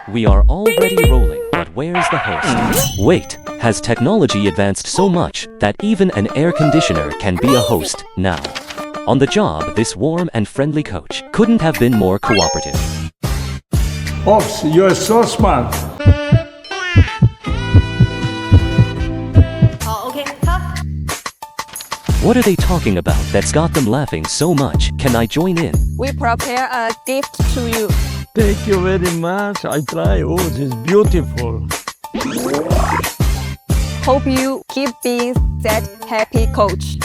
We are already rolling, but where's the host? Wait, has technology advanced so much that even an air conditioner can be a host now? On the job, this warm and friendly coach couldn't have been more cooperative. Oops, you're so smart. Okay, cut. What are they talking about that's got them laughing so much? Can I join in? We prepare a gift to you. Thank you very much. I try. Oh, this is beautiful. Hope you keep being that happy coach.